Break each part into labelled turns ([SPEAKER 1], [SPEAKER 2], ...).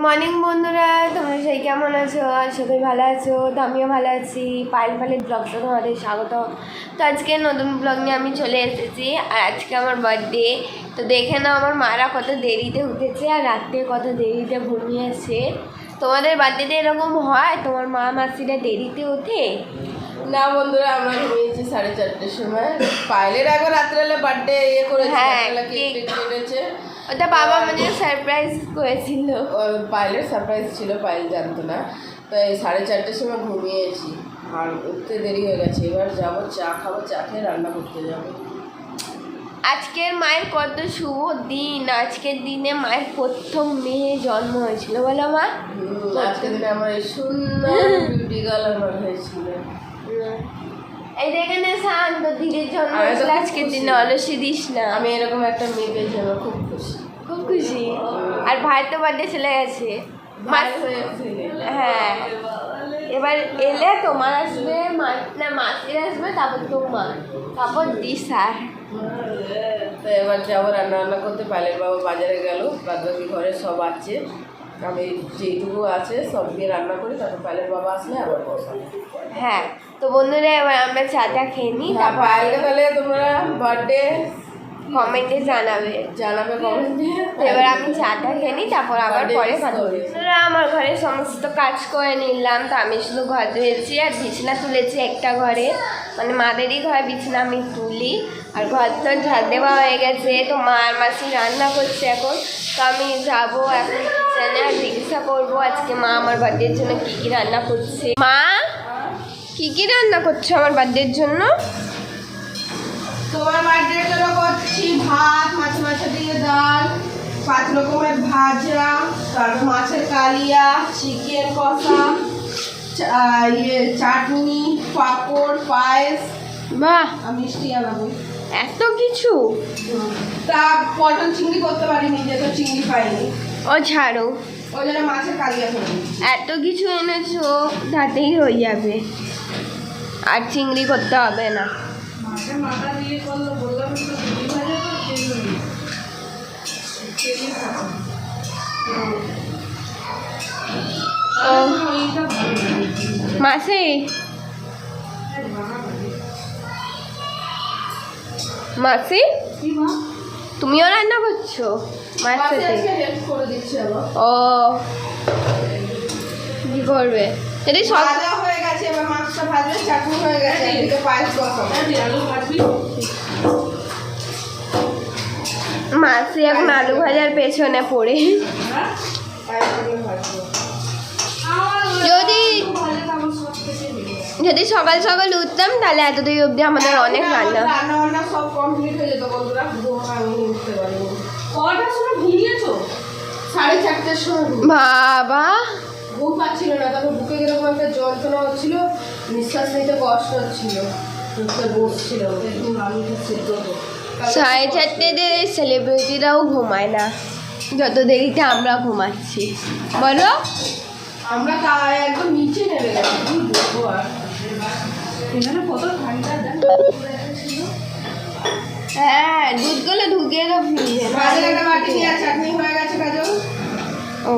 [SPEAKER 1] Morning বন্ধুরা, তোমরা সেই কেমন আছো? আর সবাই ভালো আছো? তো আমিও ভালো আছি। পায়েল ব্লগটা তোমাদের স্বাগত। তো আজকে নতুন ব্লগ নিয়ে আমি চলে এসেছি। আর আজকে আমার বার্থডে। তো দেখে নাও আমার মারা কত দেরিতে উঠেছে আর রাত্রে কত দেরিতে ঘুমিয়েছে। তোমাদের বার্থডেতে এরকম হয়? তোমার মা মাসিরা দেরিতে ওঠে?
[SPEAKER 2] না বন্ধুরা, আমরা ঘুমিয়েছি 4:30টার সময়। পায়েলের আগে রাত্রেবেলা বার্থডে করেছে, কেটেছে।
[SPEAKER 1] ওটা বাবা আমাদের সারপ্রাইজ করেছিল।
[SPEAKER 2] পায়েলের সারপ্রাইজ ছিল, পায়েল জানতো না। তো এই 4:30টার সময় ঘুমিয়েছি আর উঠতে দেরি হয়ে গেছে। এবার যাবো চা খাবো, চা খেয়ে রান্না করতে যাবো।
[SPEAKER 1] আজকের মায়ের কত শুভ দিন। আজকের দিনে মায়ের প্রথম মেয়ে জন্ম হয়েছিল, বলো মা?
[SPEAKER 2] আজকের দিনে আমার এই সুন্দর বিউটি গার্ল আমার হয়েছিল।
[SPEAKER 1] এই দেখে নে শান্ত দিদির জন্ম হয়েছিল আজকের দিনে, অলসি দিস না।
[SPEAKER 2] আমি এরকম একটা মেয়ে পেয়েছি, আমার খুব খুশি।
[SPEAKER 1] খুব খুশি। আর ভাইয়ের তো বার্থডে চলে গেছে। হ্যাঁ, এবার এলে তোমার আসবে, না মাসির আসবে, তারপর তোমার, তারপর দিশার।
[SPEAKER 2] তো এবার যাবো রান্না করতে। পায়েলের বাবা বাজারে গেল, বাদবাকি ঘরে সব আছে। আমি যেটুকু আছে সব দিয়ে রান্না করি, তারপর পায়েলের বাবা আসলে আবার বসাবো।
[SPEAKER 1] হ্যাঁ, তো বন্ধুরা এবার আমরা চাটা খেয়ে নিই। তারপর
[SPEAKER 2] তাহলে তোমরা বার্থডে
[SPEAKER 1] কমেন্টে জানাবে
[SPEAKER 2] কমেন্টে।
[SPEAKER 1] এবার আমি চাটা খেয়ে নিই, তারপর আবার পরে কথা বলি। আমার ঘরে সমস্ত কাজ করে নিলাম। তো আমি শুধু ঘর ধুয়েছি আর বিছানা তুলেছি একটা ঘরে, মানে মাদেরই ঘরে বিছানা আমি তুলি। আর ঘর তো ঝাড় দেওয়া হয়ে গেছে। তো মা আর মাসি রান্না করছে এখন। তো আমি যাবো এখন কিচেনে আর জিজ্ঞাসা করবো আজকে মা আমার বার্থডের জন্য কী কী রান্না করছে। মা, কী কী রান্না করছো আমার বার্থডের জন্য?
[SPEAKER 2] তোমার বার্থডের জন্য করছি ভাত, মাছ দিয়ে ডাল, 5 রকমের ভাজা, তারপর মাছের কালিয়া, চিকেন কষা, চাটনি, পাঁপড়, পায়েস।
[SPEAKER 1] বাহ,
[SPEAKER 2] মিষ্টি আনাবো।
[SPEAKER 1] এত কিছু!
[SPEAKER 2] তা পটল চিংড়ি করতে পারিনি, যেহেতু চিংড়ি পাইনি।
[SPEAKER 1] ও ছাড়ো,
[SPEAKER 2] ওই জন্য মাছের কালিয়া করে দিচ্ছি।
[SPEAKER 1] এত কিছু এনেছো, তাতেই হয়ে যাবে, আর চিংড়ি করতে হবে না।
[SPEAKER 2] মাছের মাথা দিয়ে করলো, বললাম তো চিংড়ি ভাজা তো
[SPEAKER 1] মাসি, মাসি তুমিও রান্না করছো মায়ের সাথে? ও, কি করবে? যদি
[SPEAKER 2] ভাজা হয়ে গেছে, এবার মাছটা ভাজবে, চাটনি হয়ে গেছে, এদিকে পায়েস বসাবো।
[SPEAKER 1] মাসি এখন আলু ভাজার পেছনে পড়ে। যদি সকাল সকাল উঠতাম তাহলে এতদিন অবধি আমাদের অনেক রান্না
[SPEAKER 2] সব কমপ্লিট হয়ে যেত। বন্ধুরা আমি উঠতে পারিনি। কটার সময় ঘুমিয়েছো? 4:30টার সময়।
[SPEAKER 1] বাবা,
[SPEAKER 2] ঘুম পাচ্ছিল না, তারপর বুকে কিরকম একটা যন্ত্রণা হচ্ছিল, নিঃশ্বাস নিতে কষ্ট হচ্ছিল, বসছিল। আমি
[SPEAKER 1] 4:30 সেলিব্রিটিরাও ঘুমায় না, যত দেরিতে আমরা ঘুমাচ্ছি, বলো?
[SPEAKER 2] আমরা একদম নিচে নেমে গেছি, কি বলবো। আর এখানে কত ঠান্ডা ছিল।
[SPEAKER 1] হ্যাঁ, দুধগুলো ঢুকিয়ে দাও ফ্রিজে।
[SPEAKER 2] চাটনি হয়ে গেছে কাজল।
[SPEAKER 1] ও,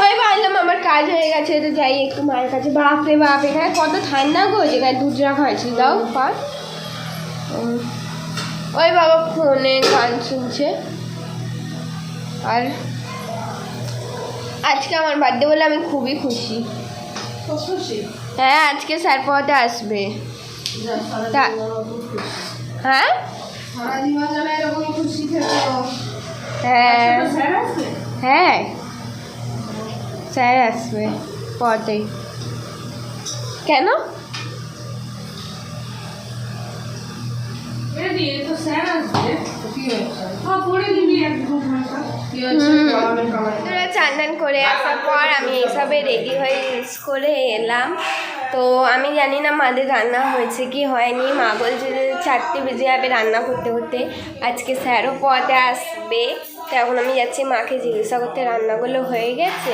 [SPEAKER 1] ওই ভাবলাম আমার কাজ হয়ে গেছে, তো যাই একটু মায়ের কাছে। বাপরে বাপ, এখানে কত ঠান্ডা গো, যেখানে দুধ রাখা হয়েছিল। দাও পা। ওই বাবা ফোনে গান শুনছে। আর আজকে আমার বার্থডে বলে আমি খুবই খুশি। হ্যাঁ, আজকে স্যার পড়াতে আসবে। হ্যাঁ হ্যাঁ হ্যাঁ, স্যার আসবে পড়াতে। কেন? চান করে আসার পর আমি এইসবে রেডি হয়ে ইউজ করে এলাম। তো আমি জানি না মাদের রান্না হয়েছে কি হয়নি। মা বলছে যে 4টে বেজে যাবে রান্না করতে করতে। আজকে স্যারও পড়াতে আসবে, তো এখন আমি যাচ্ছি মাকে জিজ্ঞাসা করতে রান্নাগুলো হয়ে গেছে।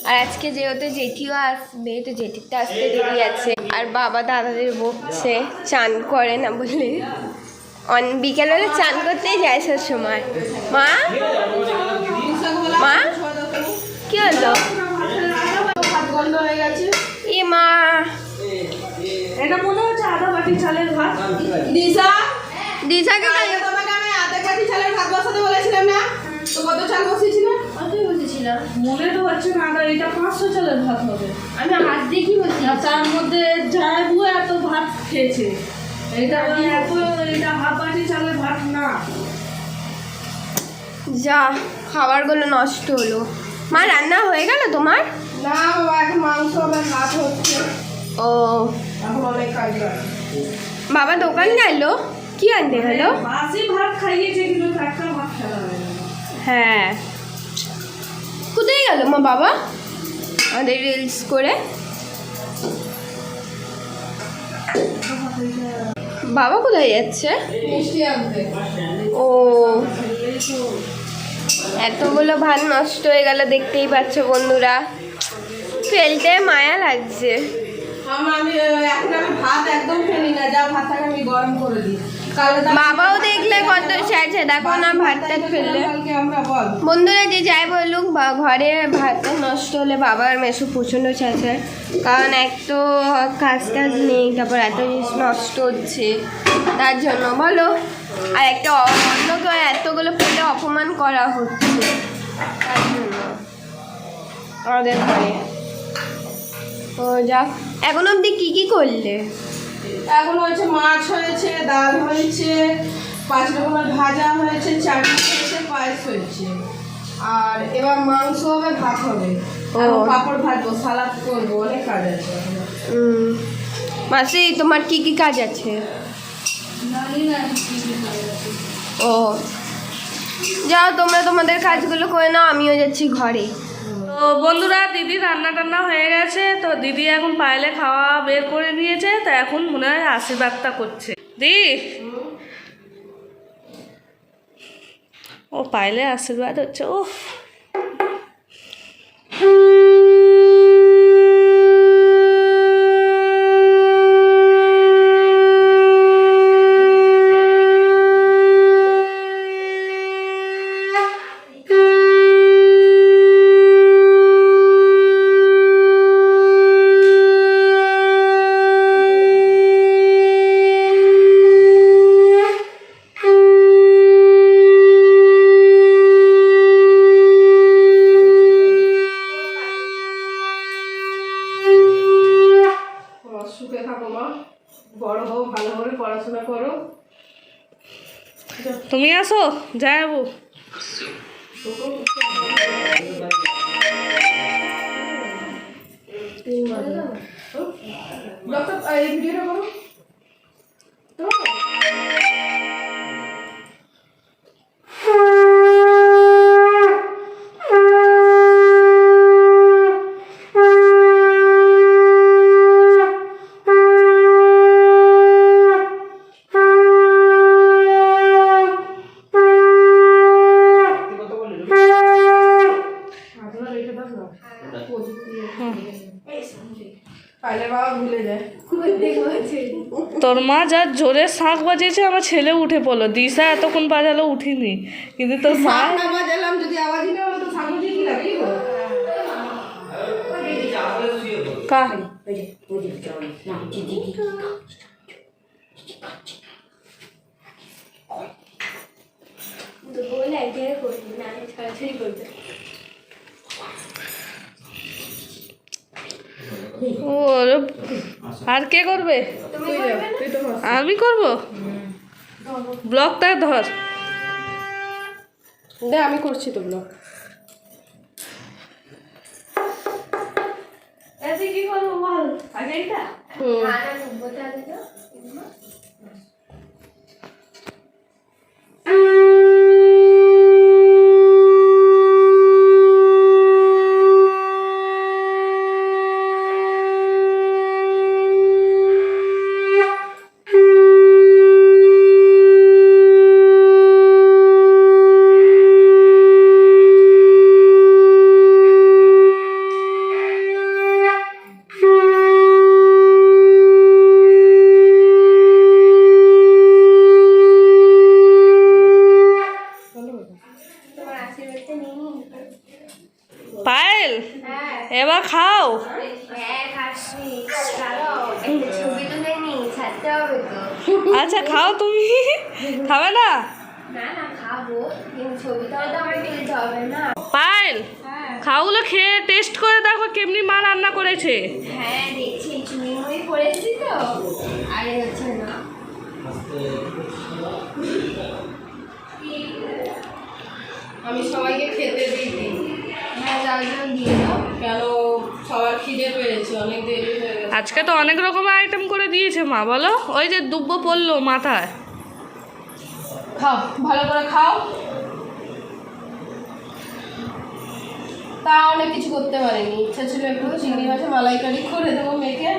[SPEAKER 1] আর আজকে যেহেতু জেঠিও আসবে, তো জেঠিটা আসতে দেরি আছে। আর বাবা দাদাদের বকছে চান করে না বলে। বিকেলবেলা চান করতেই যায় সব সময়। মা, মা
[SPEAKER 3] চালের ভাত।
[SPEAKER 2] দিশা
[SPEAKER 1] দিশাকে
[SPEAKER 2] কালকে তোমাকে আমি আধা কাঠি চালের ভাত বসাতে বলেছিলাম না, তো কত চাল বসিয়েছিলে?
[SPEAKER 1] অতই বসেছিলাম।
[SPEAKER 3] মনে তো হচ্ছে না, আর এটা 500 চালের ভাত হবে।
[SPEAKER 1] আমি হাত দিয়ে কি বলছি?
[SPEAKER 3] আর তার মধ্যে যাইবু এত ভাত খেয়েছে, এটা এটা হাফ বাটি চালের ভাত না।
[SPEAKER 1] যা, খাবারগুলো নষ্ট হলো। মা রান্না হয়ে গেল তোমার?
[SPEAKER 2] না বাবা, এখন মাংস হবে, ভাত হচ্ছে,
[SPEAKER 1] ও,
[SPEAKER 2] এখন অনেক কাজ আছে।
[SPEAKER 1] বাবা দোকান গেল? কি আনতে গেল?
[SPEAKER 3] বাসি ভাত খাইয়েছে কিন্তু একটা ভাত খেলা হয় না।
[SPEAKER 1] হ্যাঁ, কোথায় গেল মা বাবা আমাদের রিলস করে? বাবা কোথায় যাচ্ছে?
[SPEAKER 2] মিষ্টি আনতে।
[SPEAKER 1] ও, এতগুলো ভাত নষ্ট হয়ে গেল, দেখতেই পাচ্ছ বন্ধুরা, ফেলতে মায়া লাগছে।
[SPEAKER 2] আমি এখন আমি ভাত একদম ফেলি না, যা ভাত থাকে আমি গরম করে দিই। কালকে
[SPEAKER 1] বাবাও দেখলে কত স্যাঁচে, দেখো না ভাতটা ফেললে।
[SPEAKER 2] কালকে আমরা বল
[SPEAKER 1] বন্ধুরা যে যাই বলুক, বা ঘরে ভাতটা নষ্ট হলে বাবার মেশো প্রচণ্ড চেঁচায়, কারণ এক তো কাজ টাজ নেই, তারপর এত জিনিস নষ্ট হচ্ছে তার জন্য বলো, আর একটা অন্যকে এতগুলো ফেলে অপমান করা হচ্ছে তার জন্য আমাদের ঘরে। ও যাক, এখন অবধি কী কী করলে?
[SPEAKER 2] এখন হয়েছে মাছ হয়েছে, ডাল হয়েছে, 5 রকমের ভাজা হয়েছে, চাটনি হয়েছে, পায়েস হয়েছে, আর এবার মাংস হবে, ভাত হবে, আর
[SPEAKER 1] ও।
[SPEAKER 2] পাঁপড় ভাজবো, সালাদ করবো, অনেক কাজ আছে।
[SPEAKER 1] মাসি তোমার কি কি কাজ আছে?
[SPEAKER 3] জানি না কি কি খাবে।
[SPEAKER 1] ও, যাও তোমরা তোমাদের কাজগুলো করে নাও, আমিও যাচ্ছি ঘরে।
[SPEAKER 3] তো বন্ধুরা, দিদি রান্না টান্না হয়ে গেছে, তো দিদি এখন পায়েলে খাওয়া বের করে নিয়েছে, তো এখন মনে হয় আশীর্বাদটা করছে। দি ও পায়েলে আশীর্বাদ হচ্ছে। ও
[SPEAKER 2] সুখে থাকো মা, বড় হও, ভালো করে পড়াশোনা করো।
[SPEAKER 3] তুমি আসো, যাবো।
[SPEAKER 2] ডক্টর এই ভিডিওটা করো তো। পাইলের বাবা ভুলে যায়।
[SPEAKER 3] তোর মা যা জোরে শাঁখ বাজিয়েছে, আমার ছেলে উঠে পড়লো। দিশা এতক্ষণ বাজালো, উঠিনি, কিন্তু তোর মা
[SPEAKER 2] শাক না বাজালাম, যদি আওয়াজই না হলো তো শাক বাজিয়ে কি লাভ, কি গো?
[SPEAKER 3] কা ও, আর কে করবে?
[SPEAKER 2] তুই যা, তুই তো মাস্টার।
[SPEAKER 3] আমি করব। ব্লগটা ধর।
[SPEAKER 2] দে, আমি করছি তো ব্লগ।
[SPEAKER 3] কি করবো বল, আগে এটা পায়েল, এবার খাও।
[SPEAKER 1] হ্যাঁ, খাচ্ছি। দাঁড়াও, একটা ছবি তুলে নি, ছাড়তে হবে তো।
[SPEAKER 3] আচ্ছা খাও, তুমি খাবে না?
[SPEAKER 1] না না খাবো, কিন্তু ছবিটাও তো আমার তুলতে হবে না।
[SPEAKER 3] পায়েল,
[SPEAKER 1] হ্যাঁ
[SPEAKER 3] খাওগুলো খেয়ে টেস্ট করে দেখো কেমনি মা রান্না করেছে।
[SPEAKER 1] হ্যাঁ দেখছি, চুড়ি মুড়ি পড়েছি তো, আরে হচ্ছে না।
[SPEAKER 2] আমি সবাইকে খেতে দিই।
[SPEAKER 1] হ্যাঁ যার জন্য দিয়ে দাও।
[SPEAKER 2] কেন সবার খিদে পেয়েছে, অনেক দেরি হয়ে গেছে।
[SPEAKER 3] আজকে তো অনেক রকমের আইটেম করে দিয়েছে মা, বলো। ওই যে দুব্বো পড়লো মাথায়।
[SPEAKER 2] খাও, ভালো করে খাও। তা অনেক কিছু করতে পারিনি, ইচ্ছা ছিল একটু চিংড়ি মাছের মালাইকারি করে দেবো মেয়েকে।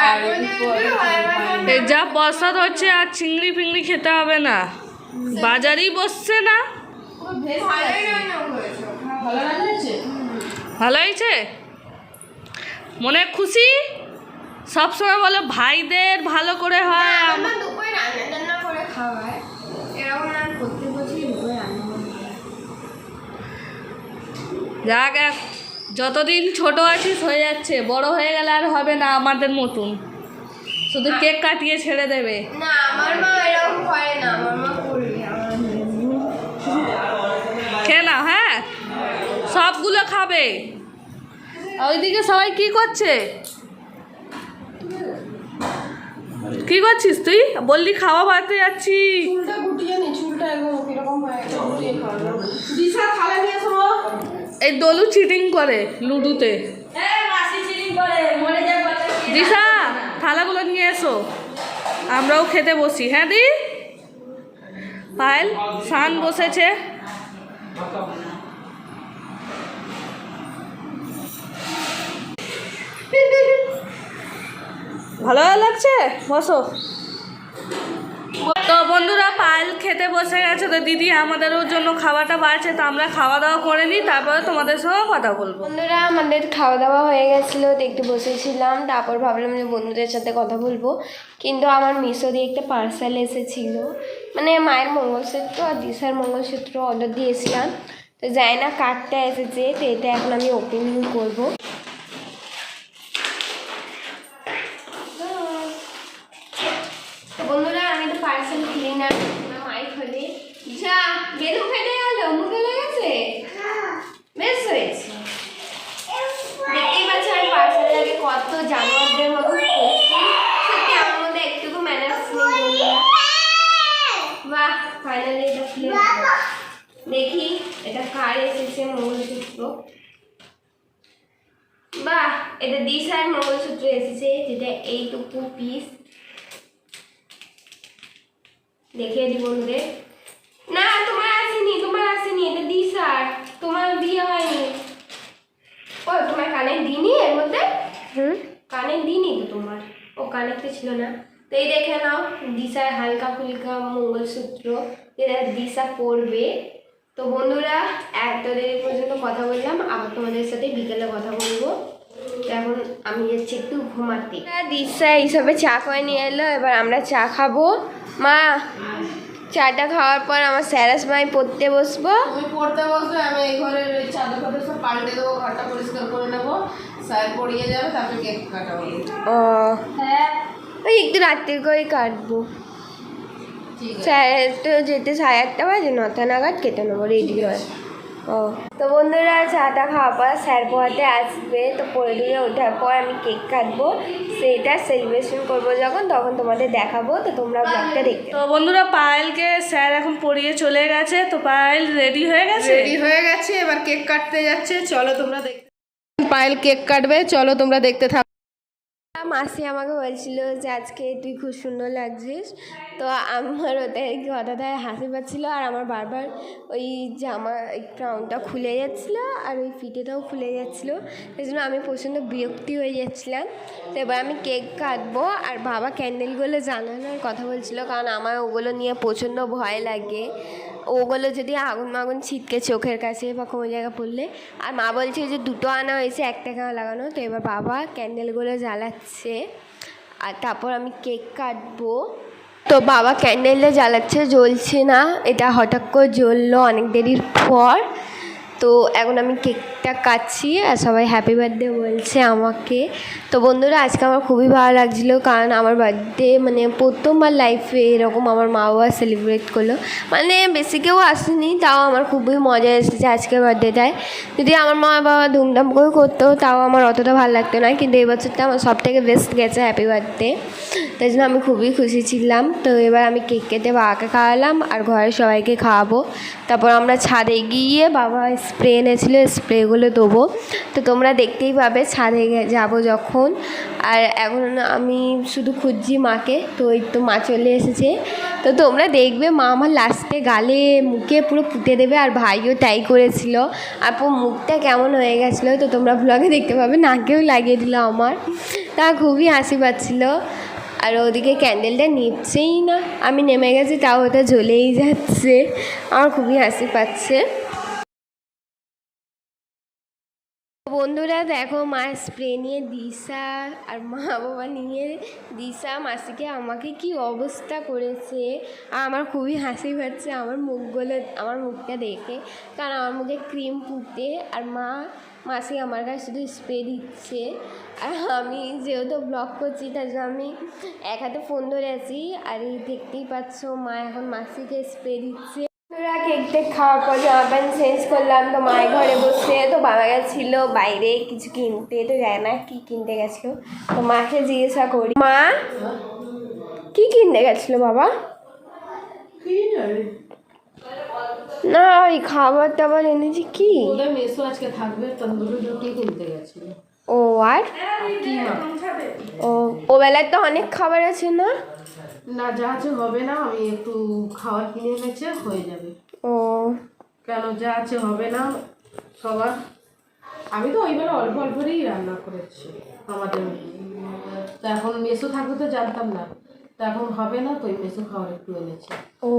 [SPEAKER 2] আর
[SPEAKER 3] এই যা বসাত হচ্ছে, আর চিংড়ি ফিংড়ি খেতে হবে না, বাজারেই বসছে না।
[SPEAKER 1] ভালোই রান্না করেছো।
[SPEAKER 2] ভালো রান্না হয়েছে?
[SPEAKER 3] ভালো হয়েছে? মনে খুশি? সবসময় বলো ভাইদের ভালো করে হয়।
[SPEAKER 1] আমার দুপুরে রান্না টান্না করে খাওয়ায়, এরকম আর প্রত্যেক বছরই দুপুরে রান্না করে খাওয়ায়।
[SPEAKER 3] যাক, যতদিন ছোট আছিস হয়ে যাচ্ছে, বড় হয়ে গেলে আর হবে না আমাদের মতন, শুধু কেক কাটিয়ে ছেড়ে দেবে।
[SPEAKER 1] না আমার মা এরকম করে না, আমার মা করবে আমার
[SPEAKER 3] খেয়ে নাও, হ্যাঁ সবগুলো খাবে। ওইদিকে সবাই কি করছে? কি করছিস তুই? বললি খাওয়া বাড়তে যাচ্ছি।
[SPEAKER 2] চুলটা গুটিয়ে নি, চুলটা একদম কিরকম হয়ে গেছে, গুটিয়ে খাওয়া। দিশা থালা নিয়ে এসো।
[SPEAKER 3] এই দলু চিটিং করে লুডুতে। দিশা থালাগুলো নিয়ে এসো, আমরাও খেতে বসি। হ্যাঁ দি। পায়েল সান বসেছে। ভালো লাগছে, বসো। তো বন্ধুরা, পায়েল খেতে বসে গেছে, তো দিদি আমাদেরও জন্য খাবারটা বাড়ছে, তো আমরা খাওয়া দাওয়া করে নিই, তারপরে তোমাদের সঙ্গে কথা বলবো।
[SPEAKER 1] বন্ধুরা আমাদের খাওয়া দাওয়া হয়ে গেছিলো, দেখতে বসেছিলাম, তারপর ভাবলাম যে বন্ধুদের সাথে কথা বলবো, কিন্তু আমার মিশো দিয়ে একটা পার্সেল এসেছিলো, মানে মায়ের মঙ্গলসূত্র আর দিশার মঙ্গলসূত্র অর্ডার দিয়েছিলাম, তো যাই না কার্ডটা এসেছে, তো এটা এখন আমি ওপেনিং করবো। তো বন্ধুরা আমি তো পার্সেল ক্লিনার মাই খোলে, যা গেলু ফেটে গেল, মুখে লেগেছে, বেশ হয়েছে। দেখতেই পাচ্ছি আমি পার্সেলের আগে কত জানোয়ারদের মতো করছি, সত্যি আমার মধ্যে একটুকু ম্যানার্স নেই। বাহ, ফাইনালি এটা খুলে দেখি এটা কার এসেছে মঙ্গলসূত্র। বাহ, এটা দিশার মঙ্গলসূত্র এসেছে, যেটা এইটুকু পিস। দেখিয়ে দিই বন্ধুদের। না তোমার আসেনি, এটা দিশার, তোমার বিয়ে হয়নি। ও তোমার কানের দিনই এর মধ্যে? কানের দিনই তো তোমার, ও কানের তো ছিল না। তো এই দেখে নাও, দিশার হালকা ফুলকা মঙ্গলসূত্র, যেটা দিশা পরবে। তো বন্ধুরা এত দেরি পর্যন্ত কথা বললাম, আবার তোমাদের সাথে বিকেলে কথা বলবো। তো এখন আমি যাচ্ছি একটু ঘুমাতে। দিশা এইসবে চা করে নিয়ে এলো, এবার আমরা চা খাবো। মা, চাটা খাওয়ার পর আমার স্যারাস মাই পড়তে বসবো।
[SPEAKER 2] তুমি পড়তে বসবে, আমি এই ঘরের ওই চাদর ফাদর সব পাল্টে দেবো, ঘরটা পরিষ্কার করে নেবো, স্যার পড়িয়ে যাবে, তারপরে কেক কাটাবো।
[SPEAKER 1] ও হ্যাঁ, ওই একটু রাত্রির করেই কাটবো।
[SPEAKER 2] ঠিক আছে।
[SPEAKER 1] স্যার তো যেতে 8:30 বাজে, 9টা নাগাদ কেটে নেবো, রেডি হয়। ও তো বন্ধুরা চাটা খাওয়ার পর স্যার পড়াতে আসবে, তো পড়ে দিয়ে ওঠার পর আমি কেক কাটবো, সেইটা সেলিব্রেশন করবো যখন, তখন তোমাদের দেখাবো, তো তোমরা ব্লগটা দেখতে।
[SPEAKER 3] তো বন্ধুরা, পায়েলকে স্যার এখন পড়িয়ে চলে গেছে, তো পায়েল রেডি হয়ে গেছে।
[SPEAKER 2] রেডি হয়ে গেছে, এবার কেক কাটতে যাচ্ছে, চলো তোমরা দেখতে। পায়েল কেক কাটবে, চলো তোমরা দেখতে থাকো।
[SPEAKER 1] মাসি আমাকে বলছিল যে আজকে তুই খুব সুন্দর লাগছিস, তো আমার ওদের কথাটায় হাসি পাচ্ছিলো, আর আমার বারবার ওই জামা ক্রাউনটা খুলে যাচ্ছিলো, আর ওই ফিটেটাও খুলে যাচ্ছিলো, সেই জন্য আমি প্রচণ্ড বিরক্তি হয়ে যাচ্ছিলাম। তো এবার আমি কেক কাটবো, আর বাবা ক্যান্ডেলগুলো জ্বালানোর কথা বলছিল, কারণ আমার ওগুলো নিয়ে প্রচণ্ড ভয় লাগে, ওগুলো যদি আগুন মাগুন ছিটকে চোখের কাছে বা কোনো জায়গায় পড়লে। আর মা বলছে যে 2টো আনা হয়েছে, 1 টাকা লাগানো। তো এবার বাবা ক্যান্ডেলগুলো জ্বালাচ্ছে, আর তারপর আমি কেক কাটবো। তো বাবা ক্যান্ডেলটা জ্বালাচ্ছে, জ্বলছে না, এটা হঠাৎ করে জ্বললো অনেক দেরির পর। তো তো এখন আমি কেকটা কাটছি আর সবাই হ্যাপি বার্থডে বলছে আমাকে। তো বন্ধুরা আজকে আমার খুবই ভালো লাগছিলো, কারণ আমার বার্থডে মানে প্রথমবার লাইফে এরকম আমার মা বাবা সেলিব্রেট করলো। মানে বেশি কেউ আসেনি, তাও আমার খুবই মজা এসেছে আজকের বার্থডেটায়। যদি আমার মা বাবা ধুমধাম করে করতো তাও আমার অতটা ভালো লাগতো না, কিন্তু এই বছরটা আমার সব থেকে বেস্ট গেছে হ্যাপি বার্থডে, তাই জন্য আমি খুবই খুশি ছিলাম। তো এবার আমি কেক কেটে বাবাকে খাওয়ালাম আর ঘরের সবাইকে খাওয়াবো। তারপর আমরা ছাদে গিয়ে বাবা স্প্রে এনেছিলো, স্প্রেগুলো দেবো। তো তোমরা দেখতেই পাবে ছাদে যাবো যখন। আর এখন আমি শুধু খুঁজছি মাকে, তো এই তো মা চলে এসেছে। তো তোমরা দেখবে মা আমার লাস্টে গালে মুখে পুরো পুঁতে দেবে, আর ভাইও তাই করেছিল। আর পুরো মুখটা কেমন হয়ে গেছিলো তো তোমরা ব্লগে দেখতে পাবে, নাকেও লাগিয়ে দিল আমার। তা খুবই হাসি পাচ্ছিলো। আর ওদিকে ক্যান্ডেলটা নিভছেই না, আমি নেমে গেছি তাও ওটা জ্বলেই যাচ্ছে, আমার খুবই হাসি পাচ্ছে। বন্ধুরা দেখো মা স্প্রে নিয়ে দিশা আর মা বাবা নিয়ে দিশা মাসিকে আমাকে কি অবস্থা করেছে। আর আমার খুবই হাসি পাচ্ছে আমার মুখটা দেখে, কারণ আমার মুখে ক্রিম পুঁতে আর মাসি আমার কাছে শুধু স্প্রে দিচ্ছে। আর আমি যেহেতু ব্লগ করছি তার জন্য আমি এক হাতে ফোন ধরে আছি, আর এই দেখতেই পাচ্ছ মা এখন মাসিকে স্প্রে দিচ্ছে। তোরা কেক টেক খাওয়ার পর জামা প্যান্ট চেঞ্জ করলাম, তো মায়ের ঘরে বসে। তো বাবা গেছিলো বাইরে কিছু কিনতে, তো জানি না কী কিনতে গেছিলো। তো মাকে জিজ্ঞাসা করি, মা কী কিনতে গেছিলো বাবা? না ওই খাবার টাবার এনেছি। কি
[SPEAKER 2] ওদের মেসো আজকে থাকবে, তন্দুরি রুটি কিনতে গেছিল।
[SPEAKER 1] ও আর
[SPEAKER 2] কি মা?
[SPEAKER 1] ও বেলায় তো অনেক খাবার আছে না?
[SPEAKER 2] না যা আছে হবে না, আমি একটু খাবার কিনে এনেছে হয়ে যাবে।
[SPEAKER 1] ও
[SPEAKER 2] কেন যা আছে হবে না সবার? আমি তো ওইবেলা অল্প অল্পই রান্না করেছি আমাদের। তো এখন মেসো থাকবে তো জানতাম না, তো এখন হবে না, তো ওই মেসো খাবার একটু এনেছে।
[SPEAKER 1] ও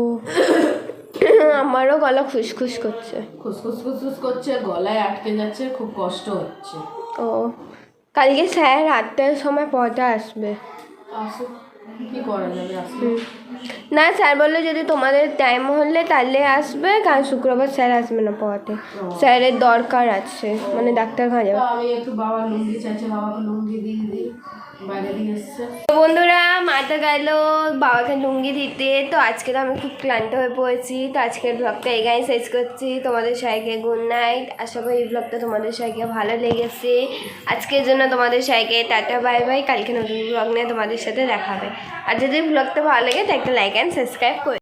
[SPEAKER 1] আমারও গলা খুসখুস করছে,
[SPEAKER 2] খুসখুস খুসখুস করছে, গলায় আটকে যাচ্ছে, খুব কষ্ট হচ্ছে।
[SPEAKER 1] ও কালকে স্যার 8টার সময় পড়াতে আসবে।
[SPEAKER 2] আসুক, কি করা যাবে, আসলে
[SPEAKER 1] না স্যার বললো যদি তোমাদের টাইম হলে তাহলে আসবে, কারণ শুক্রবার স্যার আসবে না পড়াতে, স্যারের দরকার আছে, মানে ডাক্তারখানা যাবে।
[SPEAKER 2] আমি একটু বাবার লুঙ্গি চাইছে, বাবাকে লুঙ্গি দিয়ে দিই, বাইরে দিয়ে এসছে।
[SPEAKER 1] তো বন্ধুরা মাটা গেল বাবাকে লুঙ্গি দিতে। তো আজকে তো আমি খুব ক্লান্ত হয়ে পড়েছি, তো আজকের ব্লগটা এখানেই শেষ করছি। তোমাদের সবাইকে গুড নাইট। আশা করি এই ব্লগটা তোমাদের সবাইকে ভালো লেগেছে। আজকের জন্য তোমাদের সবাইকে টাটা বাই বাই। কালকে নতুন ব্লগ নিয়ে তোমাদের সাথে দেখা হবে। আর যদি ব্লগটা ভালো লাগে তো একটা লাইক অ্যান্ড সাবস্ক্রাইব করে